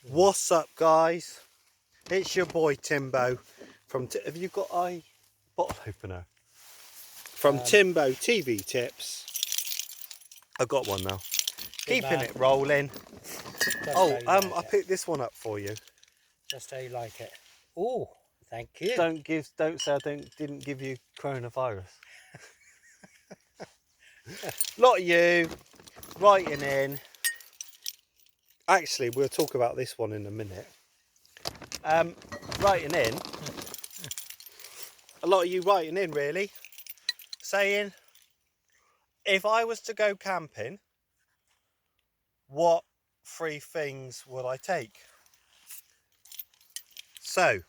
What's up, guys? It's your boy Timbo from. Have you got a bottle opener? From Timbo TV Tips. I got one now. Keeping it rolling. I picked this one up for you. Just how you like it. Oh, thank you. Don't say I didn't give you coronavirus. Lot of you writing in. Actually, we'll talk about this one in a minute. Writing in. A lot of you writing in, really, saying, if I was to go camping, what 3 things would I take? So,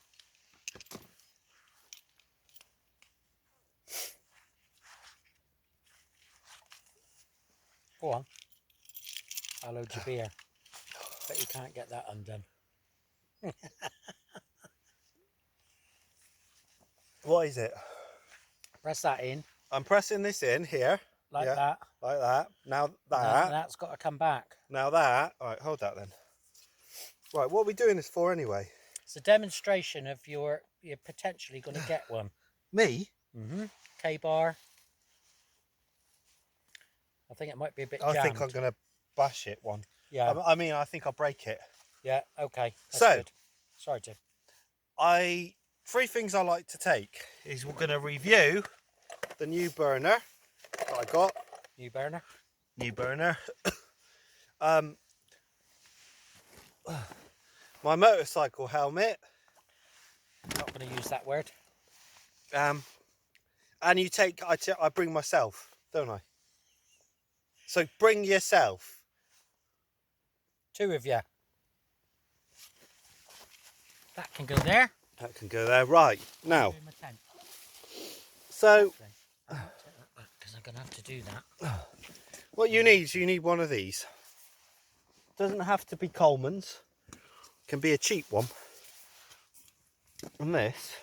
Go on. I'll load your beer. But you can't get that undone. what is it? Press that in. I'm pressing this in here. Like that. Like that. Now that. That's got to come back. Now that. All right, hold that then. Right, what are we doing this for anyway? It's a demonstration of you're potentially going to get one. Me? Mm-hmm. K-bar. I think it might be a bit jammed. I think I'm going to bash it one. Yeah. I mean, I think I'll break it. Yeah, okay. That's good. Sorry, Tim. 3 things I like to take is we're going to review the new burner that I got. New burner? New burner. My motorcycle helmet. Not going to use that word. And you take, I bring myself, don't I? So bring yourself. 2 of you. That can go there. That can go there. Right, now. So. Because I'm going to have to do that. What you need one of these. Doesn't have to be Coleman's. Can be a cheap one. And this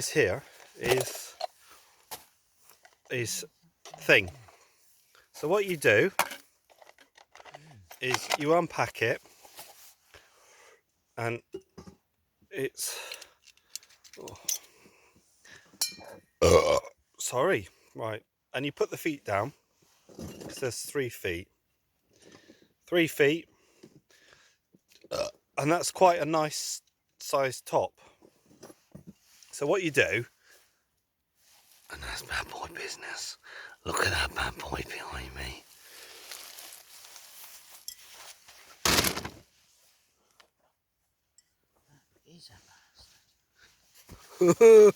here is thing. So what you do is you unpack it, and it's sorry, right, and you put the feet down. It says 3 feet. 3 feet, and that's quite a nice sized top. So what you do, and that's bad boy business. Look at that bad boy behind me. He's a bastard.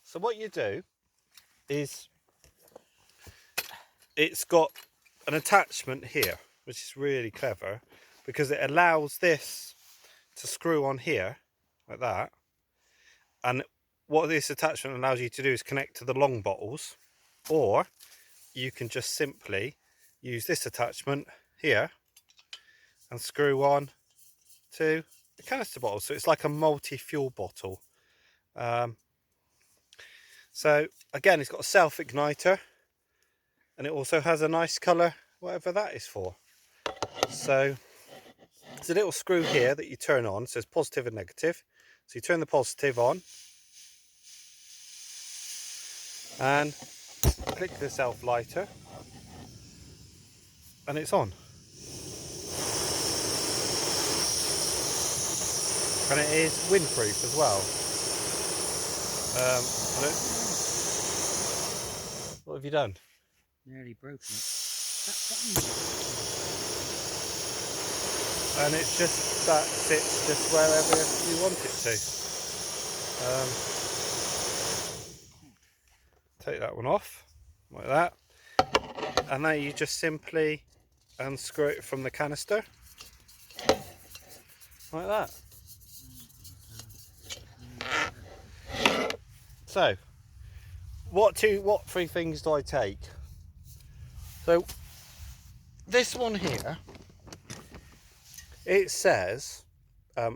So what you do is, it's got an attachment here, which is really clever, because it allows this to screw on here like that, and what this attachment allows you to do is connect to the long bottles, or you can just simply use this attachment here and screw on to the canister bottle. So it's like a multi-fuel bottle. So again, it's got a self-igniter, and it also has a nice colour, whatever that is for. So there's a little screw here that you turn on. It says positive and negative. So you turn the positive on and click the self lighter, and it's on. And it is windproof as well. What have you done? Nearly broken it. And it's just, that sits just wherever you want it to. Take that one off, like that. And now you just simply unscrew it from the canister, like that. So, what 3 things do I take? So, this one here, it says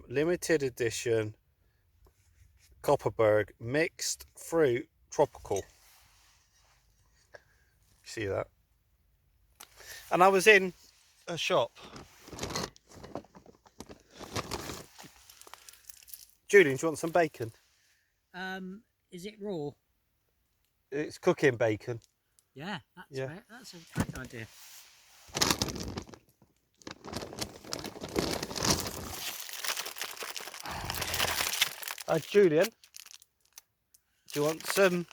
limited edition Copperberg mixed fruit tropical. See that? And I was in a shop. Julian, do you want some bacon? Is it raw? It's cooking bacon. Yeah, that's Yeah. right. That's a great idea. Julian, do you want some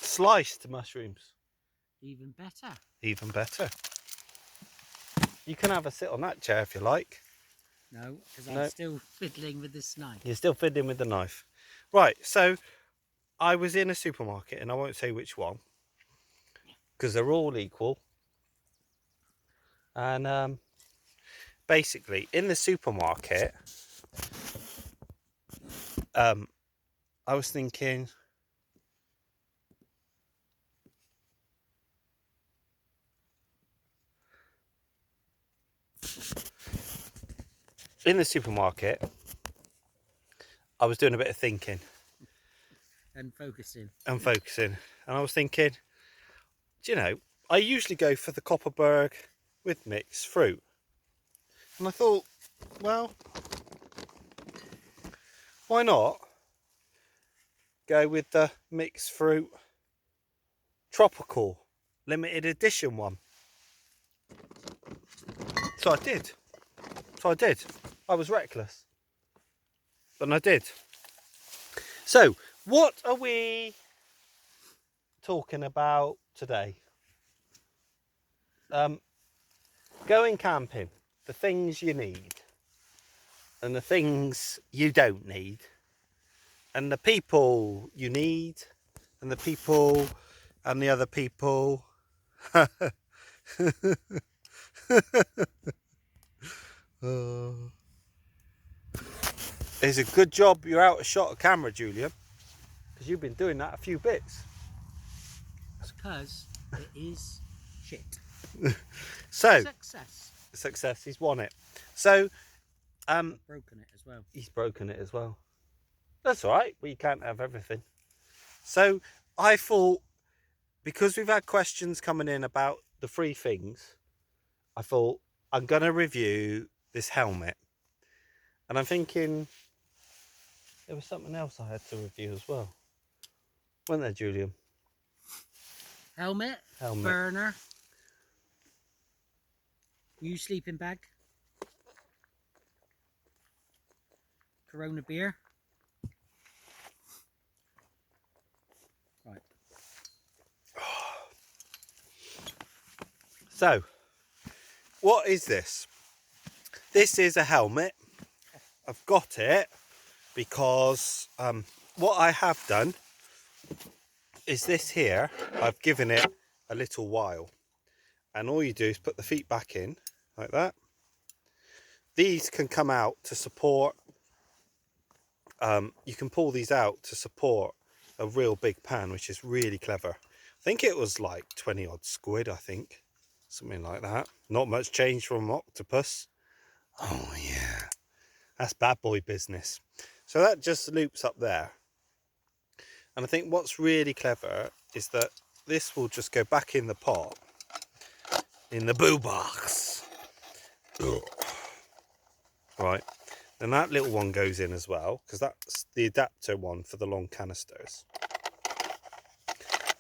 sliced mushrooms? Even better. Even better. You can have a sit on that chair if you like. No, because No. I'm still fiddling with this knife. You're still fiddling with the knife. Right, so I was in a supermarket, and I won't say which one, because they're all equal. And basically, in the supermarket, I was thinking, in the supermarket, I was doing a bit of thinking And focusing. and focusing, and I was thinking, do you know, I usually go for the Copperberg with mixed fruit, and I thought, well, why not go with the mixed fruit tropical limited edition one? So I did. I was reckless, and I did. So, what are we talking about today? Going camping, the things you need, and the things you don't need, and the people you need, and the people, and the other people. It's a good job you're out of shot of camera, Julian, because you've been doing that a few bits. Because it is shit. So, Success. he's won it. So, I've broken it as well. he's broken it as well. That's all right, but you can't have everything. So, I thought, because we've had questions coming in about the free things, I thought, I'm going to review this helmet. And I'm thinking, there was something else I had to review as well. Wasn't there, Julian? Helmet. Burner. New sleeping bag. Corona beer. Right. So, what is this? This is a helmet. I've got it because what I have done is this here. I've given it a little while. And all you do is put the feet back in, like that. These can come out to support, you can pull these out to support a real big pan, which is really clever. I think it was like 20 odd squid, I think. Something like that. Not much change from octopus. Oh yeah, that's bad boy business. So that just loops up there. And I think what's really clever is that this will just go back in the pot, in the boo box. Right, then that little one goes in as well, because that's the adapter one for the long canisters.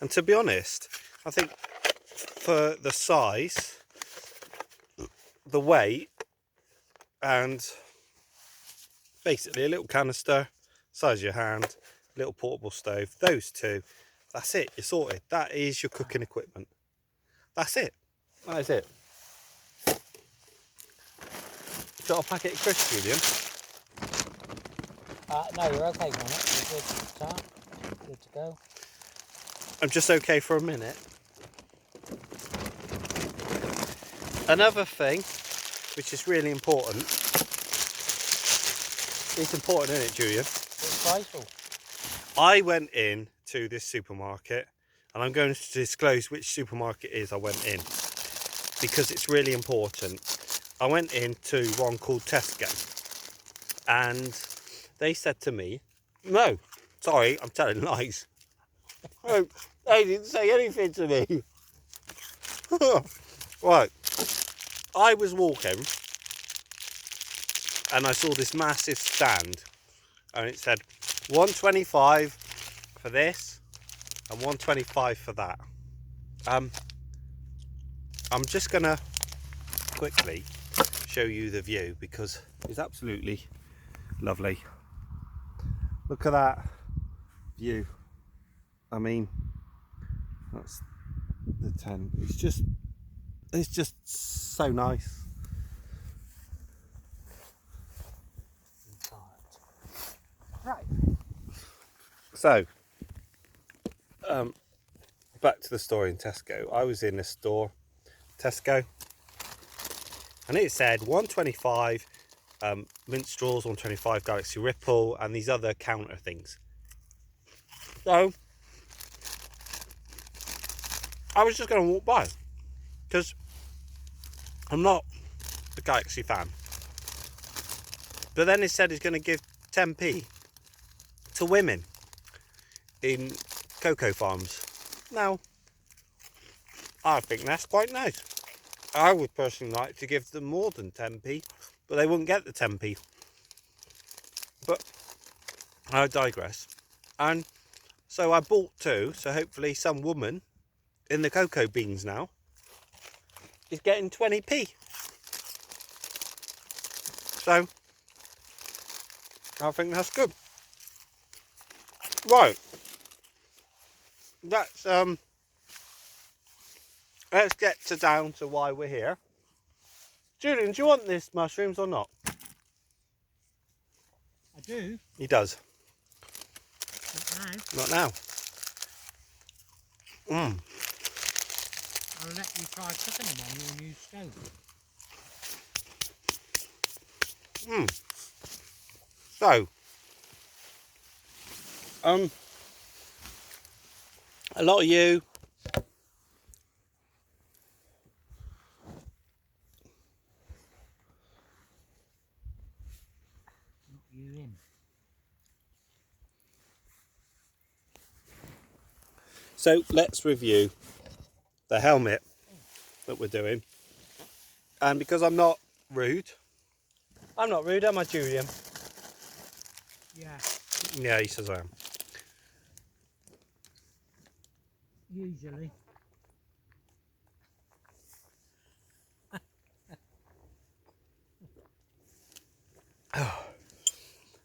And to be honest, I think for the size, the weight, and basically a little canister, size of your hand, little portable stove, those two, that's it, you're sorted. That is your cooking equipment. That's it. That is it. Got a packet of crisps, Julian? No, you're okay on it. You're good to start. Good to go. I'm just okay for a minute. Another thing, which is really important, it's important, isn't it, Julian? It's vital. I went in to this supermarket, and I'm going to disclose which supermarket it is I went in, because it's really important. I went into one called Tesco, and they said to me, no, sorry, I'm telling lies. They didn't say anything to me. Right, I was walking and I saw this massive stand and it said 125 for this and 125 for that. I'm just gonna quickly show you the view because it's absolutely lovely. Look at that view. I mean, that's the tent. It's just so nice. Right. So, back to the story in Tesco. I was in a store, Tesco, and it said 125 mint straws, 125 Galaxy Ripple, and these other counter things. So, I was just going to walk by because I'm not a Galaxy fan. But then it said it's going to give 10p to women in cocoa farms. Now, I think that's quite nice. I would personally like to give them more than 10p, but they wouldn't get the 10p. But I digress. And so I bought two, so hopefully some woman in the cocoa beans now is getting 20p. So I think that's good. Right. That's let's get down to why we're here. Julian, do you want this mushrooms or not? I do. He does. Not now. Not now. I'll let you try cooking them on your new stove. So, a lot of you Not you in. So let's review the helmet that we're doing. And because I'm not rude, am I, Julian? Yeah. Yeah, he says I am. Usually.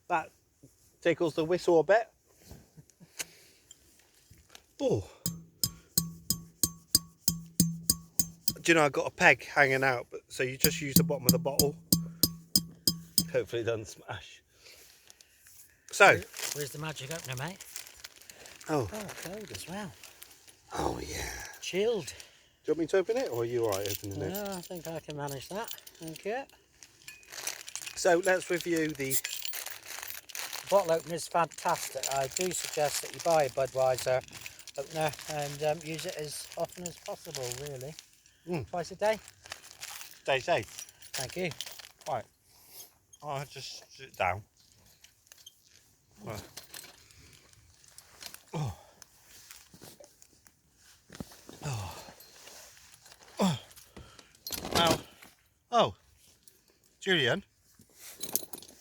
That tickles the whistle a bit. Oh. Do you know, I've got a peg hanging out, but so you just use the bottom of the bottle. Hopefully it doesn't smash. So. Where's the magic opener, mate? Oh. Oh, cold as well. Oh, yeah. Chilled. Do you want me to open it, or are you alright opening it? No, I think I can manage that. Thank you. So let's review the... The bottle opener is fantastic. I do suggest that you buy a Budweiser opener and use it as often as possible, really. Twice a day. Stay safe. Thank you. Right. I'll just sit down. Right. Oh. Oh. Oh. Now, oh, Julian,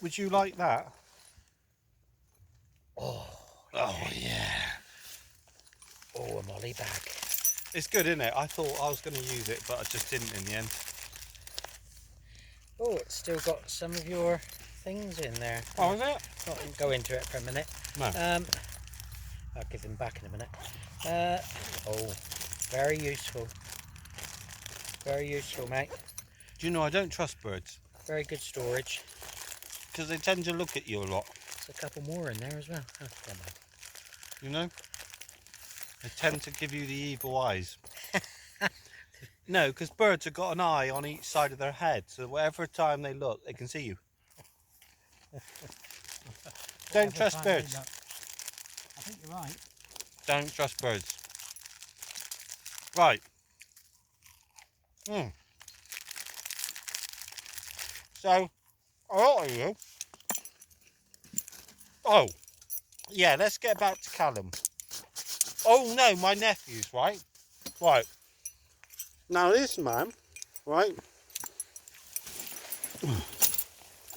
would you like that? Oh, yeah. Oh, a molly bag. It's good, isn't it? I thought I was going to use it, but I just didn't in the end. Oh, it's still got some of your things in there. Oh, is it? Not go into it for a minute. No. I'll give them back in a minute. Oh, very useful. Very useful, mate. Do you know, I don't trust birds Very good storage. because they tend to look at you a lot, There's a couple more in there as well. Oh, come on. you know? They tend to give you the evil eyes. No, because birds have got an eye on each side of their head, so whatever time they look, they can see you. Don't trust birds. I think you're right. Don't trust birds. Right. So, a lot of you. Oh, yeah, let's get back to Callum. Oh no, my nephews, right? Right. Now this man, right,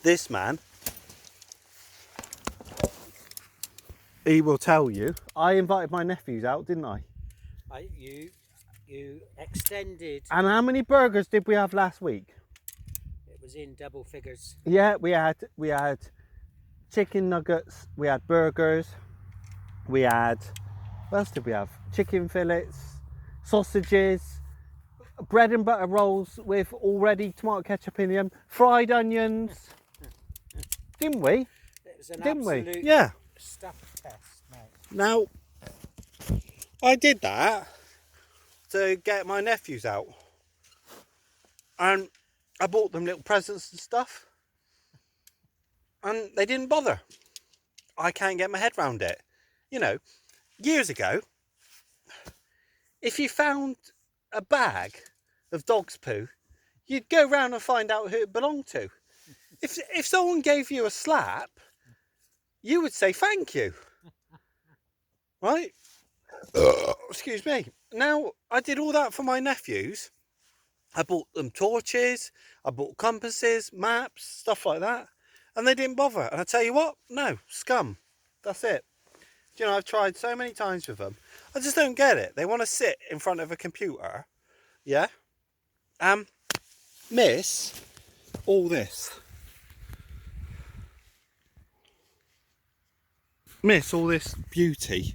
This man, he will tell you. I invited my nephews out, didn't I? You extended. And how many burgers did we have last week? It was in double figures. Yeah, we had chicken nuggets, we had burgers, we had, what else did we have? Chicken fillets, sausages, bread and butter rolls with already tomato ketchup in them, fried onions, didn't we? It was an Didn't we? absolute Yeah. stuff fest, mate. Now, I did that to get my nephews out, and I bought them little presents and stuff, and they didn't bother. I can't get my head round it. You know, years ago, if you found a bag of dog's poo, you'd go round and find out who it belonged to. If someone gave you a slap, you would say thank you, right? Excuse me. Now, I did all that for my nephews. I bought them torches, I bought compasses, maps, stuff like that, and they didn't bother. And I tell you what, no, scum. That's it. You know, I've tried so many times with them. I just don't get it. They want to sit in front of a computer, yeah, miss all this. Miss all this beauty.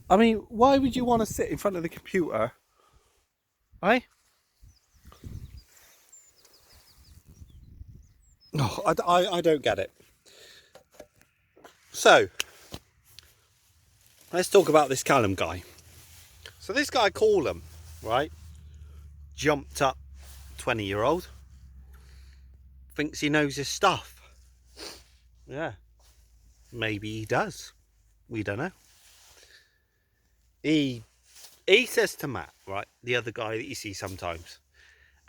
I mean, why would you want to sit in front of the computer? Eh? No, I don't get it. So, let's talk about this Callum guy. So this guy Callum, right, jumped up 20-year-old, thinks he knows his stuff. Yeah, maybe he does. We don't know. He says to Matt, right, the other guy that you see sometimes,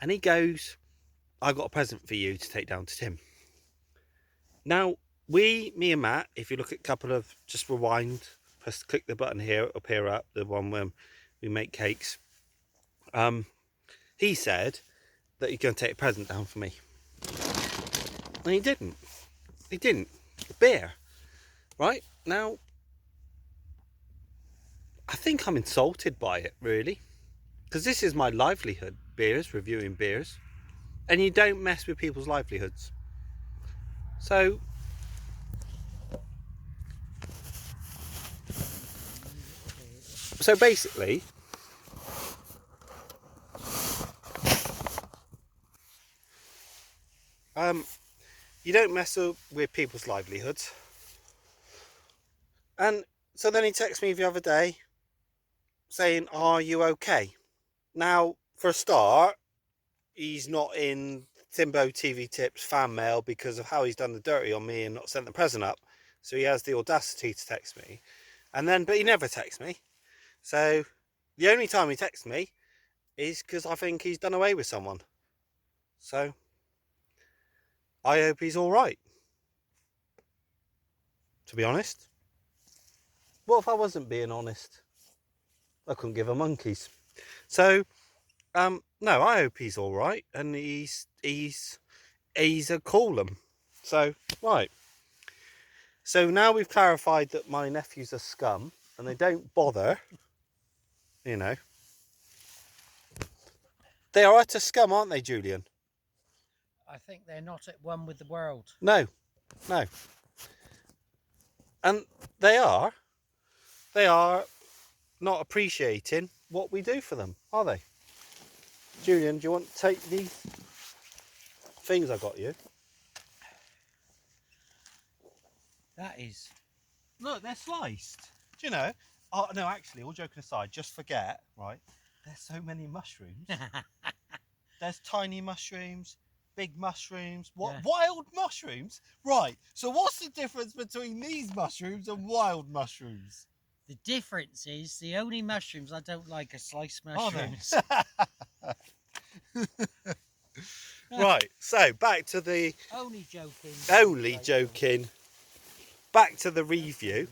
and he goes, I got a present for you to take down to Tim. Now, me and Matt, if you look at a couple of, just rewind, click the button here, it'll appear up, the one where we make cakes. He said that he's going to take a present down for me. And he didn't. He didn't. Beer. Right? Now, I think I'm insulted by it, really. Because this is my livelihood, beers, reviewing beers. And you don't mess with people's livelihoods. So basically, you don't mess with people's livelihoods. And so then he texted me the other day saying, are you okay? Now, for a start, he's not in Timbo TV Tips fan mail because of how he's done the dirty on me and not sent the present up. So he has the audacity to text me. And then, but he never texts me. So the only time he texts me is because I think he's done away with someone. So I hope he's all right. To be honest. What if I wasn't being honest? I couldn't give a monkey's. So, no, I hope he's all right, and he's a Callum. So, right. So now we've clarified that my nephews are scum, and they don't bother. You know, they are utter scum, aren't they, Julian? I think they're not at one with the world. No. And they are not appreciating what we do for them, are they? Julian, do you want to take these things I got you? That is. Look, they're sliced. Do you know? Oh, no, actually, all joking aside, just forget, right? There's so many mushrooms. There's tiny mushrooms, big mushrooms, wild mushrooms? Right, so what's the difference between these mushrooms and wild mushrooms? The difference is the only mushrooms I don't like are sliced mushrooms. Right, so back to the... Only joking. Only joking. Back to the review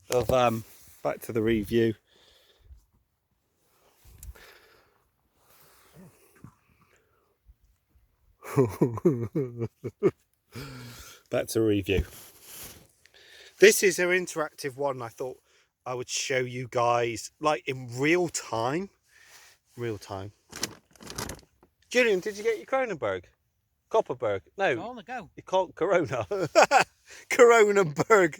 of back to the review. Back to review. This is an interactive one. I thought I would show you guys like in real time. Julian, did you get your Kronenberg? Copperberg? No, On the go. you call it Corona. Coronenberg.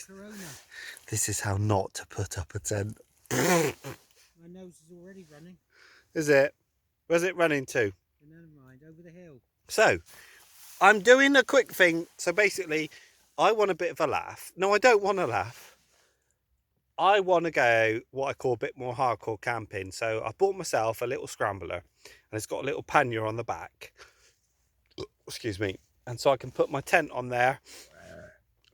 Corona. This is how not to put up a tent. My nose is already running. Is it? Where's it running to? Never mind, over the hill. So, I'm doing a quick thing. So basically, I want a bit of a laugh. No, I don't want a laugh. I want to go what I call a bit more hardcore camping. So I bought myself a little scrambler and it's got a little pannier on the back. Excuse me. And so I can put my tent on there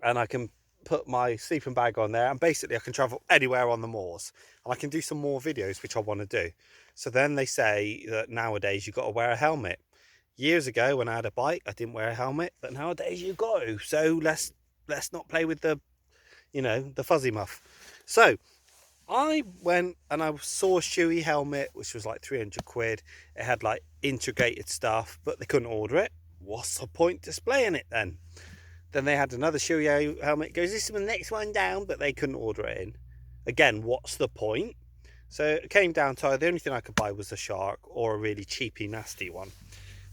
and I can put my sleeping bag on there, and basically I can travel anywhere on the moors, and I can do some more videos which I want to do. So then they say that nowadays you've got to wear a helmet. Years ago when I had a bike I didn't wear a helmet, but nowadays you got to. So let's not play with the, you know, the fuzzy muff. So I went and I saw a Shoei helmet which was like 300 quid. It had like integrated stuff, but they couldn't order it. What's the point displaying it then? Then they had another Shoei helmet. Goes, this is the next one down, but they couldn't order it in. Again, what's the point? So it came down to the only thing I could buy was a shark or a really cheapy, nasty one.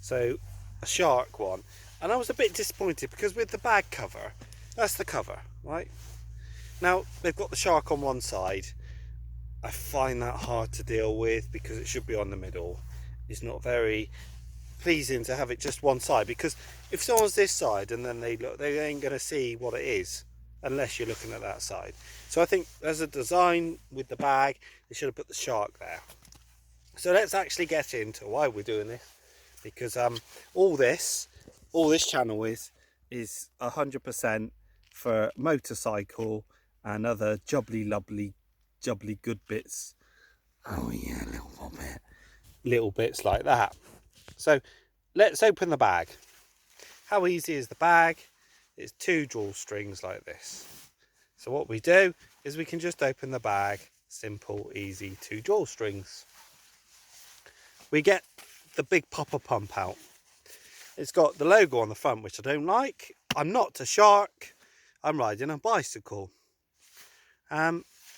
So a shark one. And I was a bit disappointed because with the bag cover, that's the cover, right? Now, they've got the shark on one side. I find that hard to deal with because it should be on the middle. It's not very pleasing to have it just one side, because if someone's this side and then they look, they ain't going to see what it is unless you're looking at that side. So I think as a design with the bag, they should have put the shark there. So let's actually get into why we're doing this, because all this channel is 100% for motorcycle and other jubbly good bits. Oh yeah, little bits like that. So let's open the bag. How easy is the bag? It's 2 drawstrings like this. So what we do is we can just open the bag. Simple, easy, 2 drawstrings. We get the big popper pump out. It's got the logo on the front, which I don't like. I'm not a shark. I'm riding a bicycle.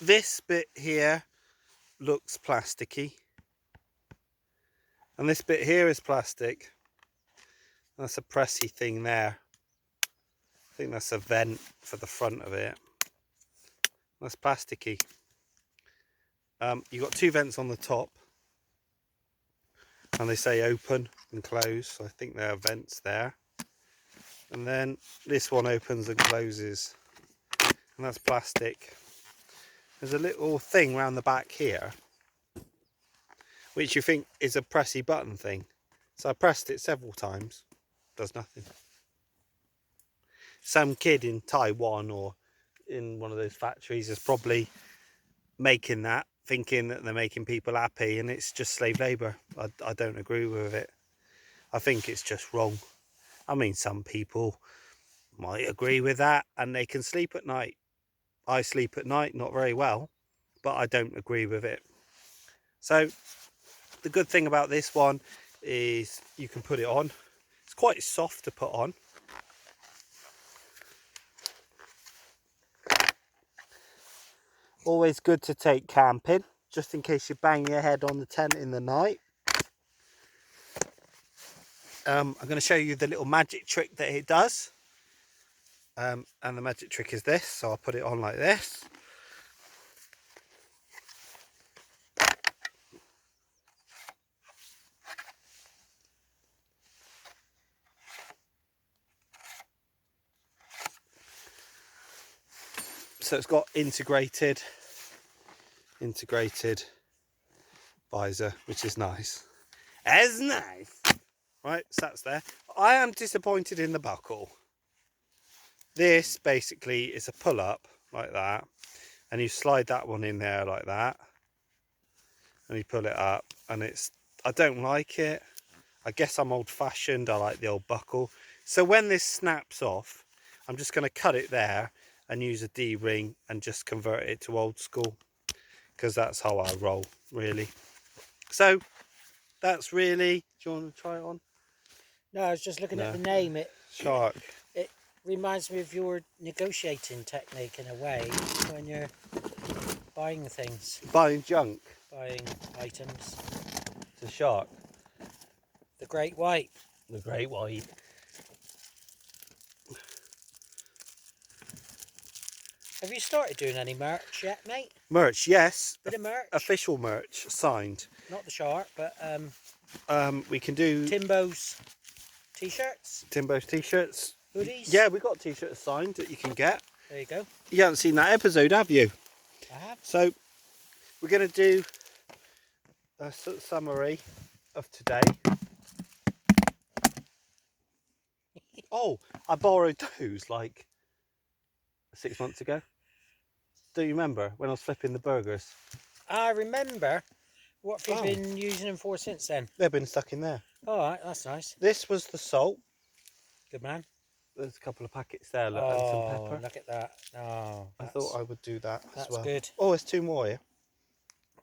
This bit here looks plasticky. And this bit here is plastic. That's a pressy thing there. I think that's a vent for the front of it. That's plasticky. You've got 2 vents on the top. And they say open and close. So I think there are vents there. And then this one opens and closes. And that's plastic. There's a little thing around the back here, which you think is a pressy button thing. So I pressed it several times. Does nothing. Some kid in Taiwan or in one of those factories is probably making that, thinking that they're making people happy, and it's just slave labour. I don't agree with it. I think it's just wrong. I mean, some people might agree with that and they can sleep at night. I sleep at night, not very well, but I don't agree with it. So the good thing about this one is you can put it on. It's quite soft to put on. Always good to take camping, just in case you bang your head on the tent in the night. I'm going to show you the little magic trick that it does. And the magic trick is this, so I'll put it on like this. So it's got integrated visor, which is nice. As nice. Right, so that's there. I am disappointed in the buckle. This basically is a pull up like that, and you slide that one in there like that, and you pull it up, and I don't like it. I guess I'm old fashioned. I like the old buckle. So when this snaps off, I'm just going to cut it there and use a D-ring and just convert it to old school, because that's how I roll, really. So that's really. Do you want to try it on? No, I was just looking No. at the name. Shark. It reminds me of your negotiating technique in a way when you're buying things, Buying junk. buying items. It's a shark. The great white. The great white. Have you started doing any merch yet, mate? Merch, yes. Bit of merch. Official merch signed. Not the shark, but We can do Timbo's t-shirts, Timbo's t-shirts. hoodies. Yeah, we got t-shirts signed that you can get. There you go. You haven't seen that episode, have you? I have. So we're going to do a summary of today. Oh, I borrowed those like 6 months ago. Do you remember when I was flipping the burgers? I remember. What have you been using them for since then? They've been stuck in there. All right, that's nice. This was the salt. Good man. There's a couple of packets there, look, and some pepper. Look at that. Oh, I thought I would do that as that's well. good. Oh, there's 2 more here.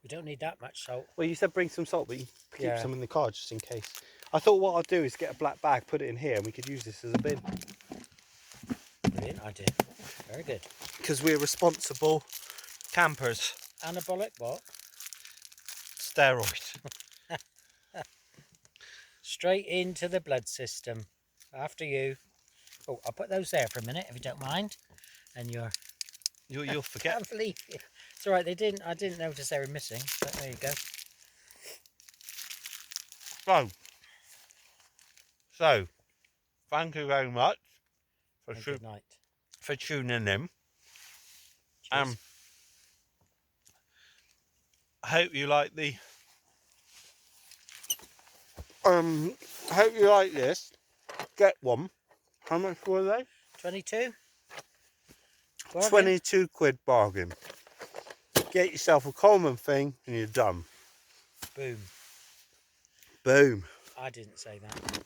We don't need that much salt. Well, you said bring some salt, but you keep Yeah. some in the car just in case. I thought what I'd do is get a black bag, put it in here, and we could use this as a bin. Brilliant idea. Very good. Because we're responsible campers. Anabolic what? Steroid. Straight into the blood system. After you. Oh, I'll put those there for a minute if you don't mind. And You'll forget. can't believe it. It's all right. I didn't notice they were missing. But there you go. So, thank you very much And good night. for tuning in. Cheers. I hope you like the. I hope you like this. Get one. How much were they? 22. 22 quid bargain. Get yourself a common thing and you're done. Boom. Boom. I didn't say that.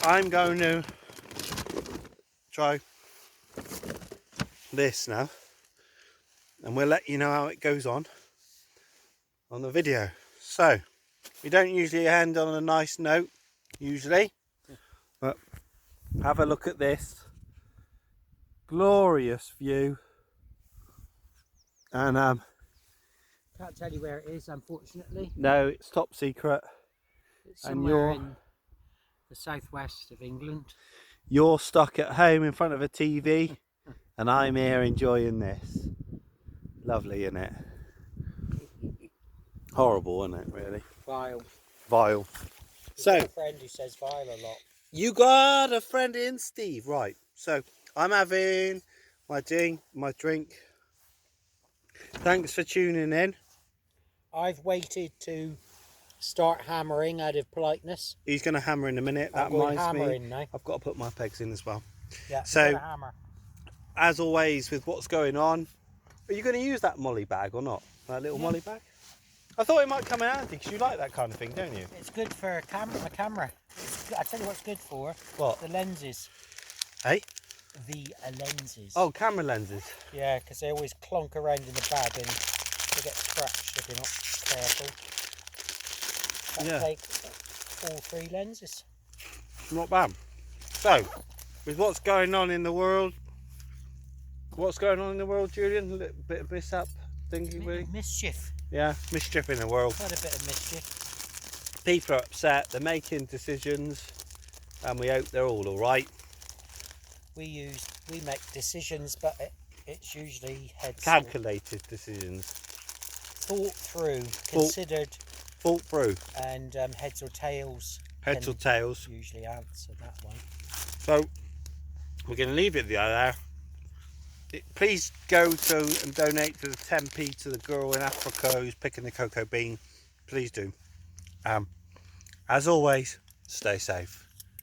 I'm going to try this now. And we'll let you know how it goes on the video. So, we don't usually end on a nice note, usually. But have a look at this. Glorious view. And Can't tell you where it is, unfortunately. no, it's top secret. It's And somewhere in the southwest of England. You're stuck at home in front of a TV and I'm here enjoying this. Lovely, isn't it? Horrible, isn't it, really? Vile. Vile. You've So, got a friend who says vile a lot. you got a friend in Steve, right? So, I'm having my drink. Thanks for tuning in. I've waited to start hammering out of politeness. He's going to hammer in a minute. That I'm going reminds me. hammering now. I've got to put my pegs in as well. Yeah, So- got a hammer. As always, with what's going on, are you going to use that molly bag or not? That little molly bag? I thought it might come in handy because you like that kind of thing, don't you? It's good for my camera. I tell you what's good for. What? The lenses. Hey? The lenses. Oh, camera lenses. Yeah, because they always clonk around in the bag and they get scratched if you're not careful. Yeah. Take all 3 lenses. Not bad. So, with what's going on in the world, Julian? A little bit of mishap, thingy, really? Mischief. Yeah, mischief in the world. Quite a bit of mischief. People are upset, they're making decisions, and we hope they're all alright. We make decisions, but it's usually heads Calculated decisions. thought through, considered, Thought through. and heads or tails. Heads or can tails. Usually answer that one. So, we're going to leave it there. Please go to and donate to the 10p to the girl in Africa who's picking the cocoa bean. Please do. As always, stay safe.